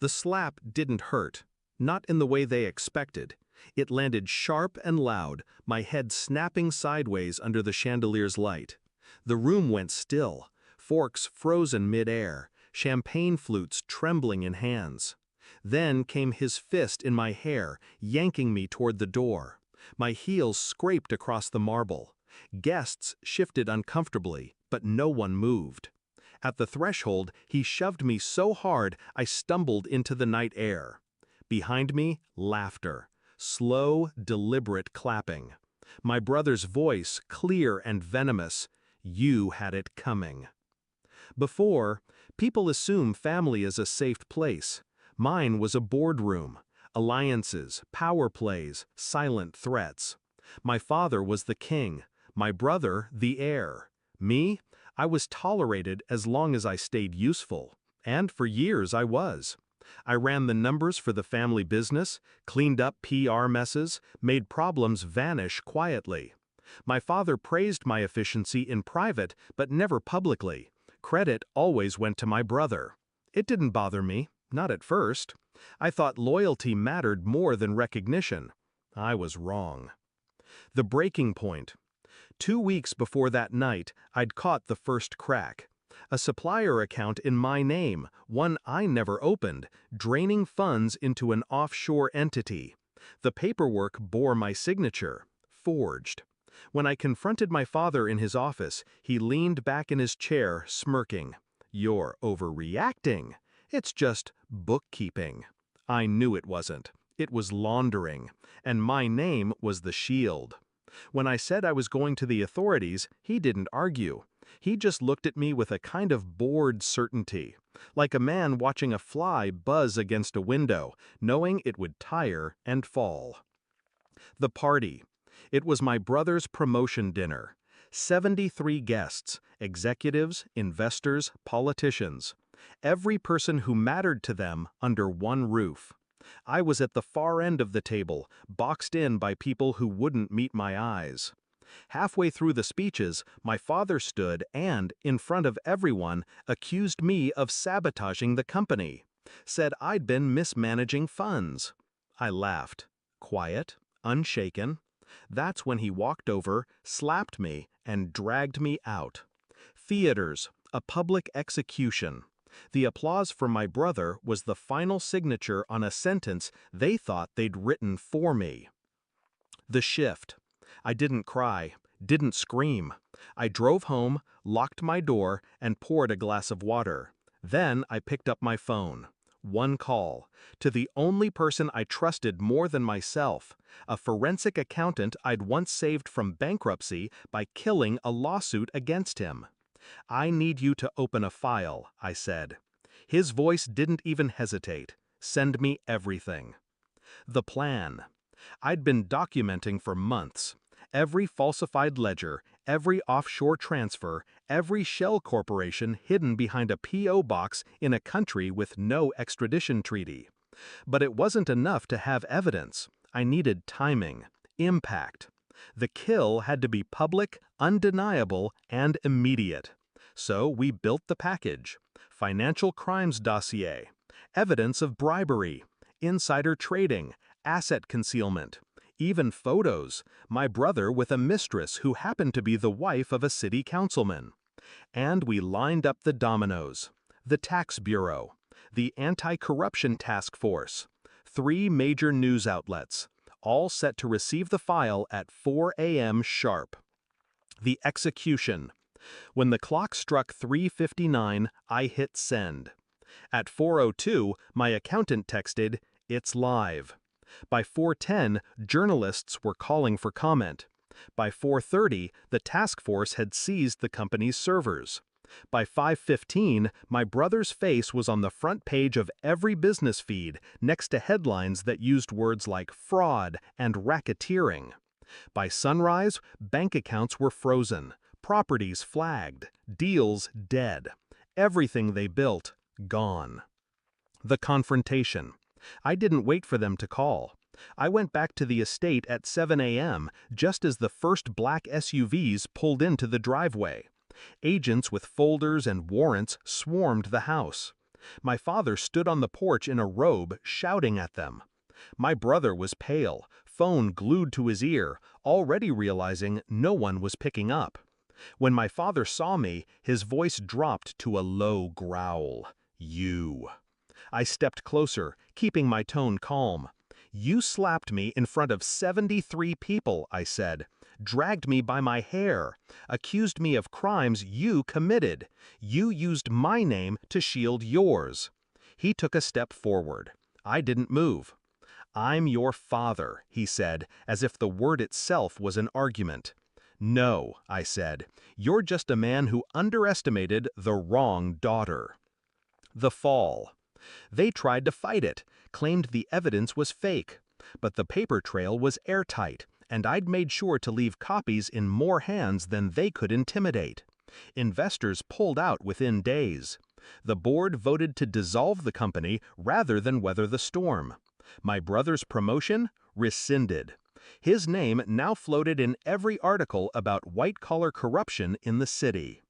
The slap didn't hurt, not in the way they expected. It landed sharp and loud, my head snapping sideways under the chandelier's light. The room went still, forks frozen mid-air, champagne flutes trembling in hands. Then came his fist in my hair, yanking me toward the door. My heels scraped across the marble. Guests shifted uncomfortably, but no one moved. At the threshold, he shoved me so hard I stumbled into the night air. Behind me, laughter. Slow, deliberate clapping. My brother's voice, clear and venomous. You had it coming. Before, people assume family is a safe place. Mine was a boardroom. Alliances, power plays, silent threats. My father was the king. My brother, the heir. Me? I was tolerated as long as I stayed useful. And for years I was. I ran the numbers for the family business, cleaned up PR messes, made problems vanish quietly. My father praised my efficiency in private, but never publicly. Credit always went to my brother. It didn't bother me, not at first. I thought loyalty mattered more than recognition. I was wrong. The breaking point. 2 weeks before that night, I'd caught the first crack. A supplier account in my name, one I never opened, draining funds into an offshore entity. The paperwork bore my signature, forged. When I confronted my father in his office, he leaned back in his chair, smirking. "You're overreacting. It's just bookkeeping." I knew it wasn't. It was laundering, and my name was the shield. When I said I was going to the authorities, he didn't argue. He just looked at me with a kind of bored certainty, like a man watching a fly buzz against a window, knowing it would tire and fall. The party. It was my brother's promotion dinner. 73 guests, executives, investors, politicians. Every person who mattered to them under one roof. I was at the far end of the table, boxed in by people who wouldn't meet my eyes. Halfway through the speeches, my father stood and, in front of everyone, accused me of sabotaging the company. Said I'd been mismanaging funds. I laughed. Quiet, unshaken. That's when he walked over, slapped me, and dragged me out. Theaters, a public execution. The applause from my brother was the final signature on a sentence they thought they'd written for me. The shift. I didn't cry, didn't scream. I drove home, locked my door, and poured a glass of water. Then I picked up my phone. One call, to the only person I trusted more than myself, a forensic accountant I'd once saved from bankruptcy by killing a lawsuit against him. "I need you to open a file," I said. His voice didn't even hesitate. "Send me everything." The plan. I'd been documenting for months. Every falsified ledger, every offshore transfer, every shell corporation hidden behind a P.O. box in a country with no extradition treaty. But it wasn't enough to have evidence. I needed timing, impact. The kill had to be public, undeniable, and immediate. So we built the package. Financial crimes dossier, evidence of bribery, insider trading, asset concealment, even photos, my brother with a mistress who happened to be the wife of a city councilman. And we lined up the dominoes. The tax bureau, the anti-corruption task force, 3 major news outlets, all set to receive the file at 4 a.m. sharp. The execution. When the clock struck 3:59, I hit send. At 4:02, my accountant texted, "It's live." By 4:10, journalists were calling for comment. By 4:30, the task force had seized the company's servers. By 5:15, my brother's face was on the front page of every business feed, next to headlines that used words like fraud and racketeering. By sunrise, bank accounts were frozen, properties flagged, deals dead. Everything they built, gone. The confrontation. I didn't wait for them to call. I went back to the estate at 7 a.m. just as the first black SUVs pulled into the driveway. Agents with folders and warrants swarmed the house. My father stood on the porch in a robe, shouting at them. My brother was pale, phone glued to his ear, already realizing no one was picking up. When my father saw me, his voice dropped to a low growl. "You." I stepped closer, keeping my tone calm. "You slapped me in front of 73 people," I said. "Dragged me by my hair. Accused me of crimes you committed. You used my name to shield yours." He took a step forward. I didn't move. "I'm your father," he said, as if the word itself was an argument. "No," I said. "You're just a man who underestimated the wrong daughter." The fall. They tried to fight it, claimed the evidence was fake. But the paper trail was airtight, and I'd made sure to leave copies in more hands than they could intimidate. Investors pulled out within days. The board voted to dissolve the company rather than weather the storm. My brother's promotion? Rescinded. His name now floated in every article about white-collar corruption in the city.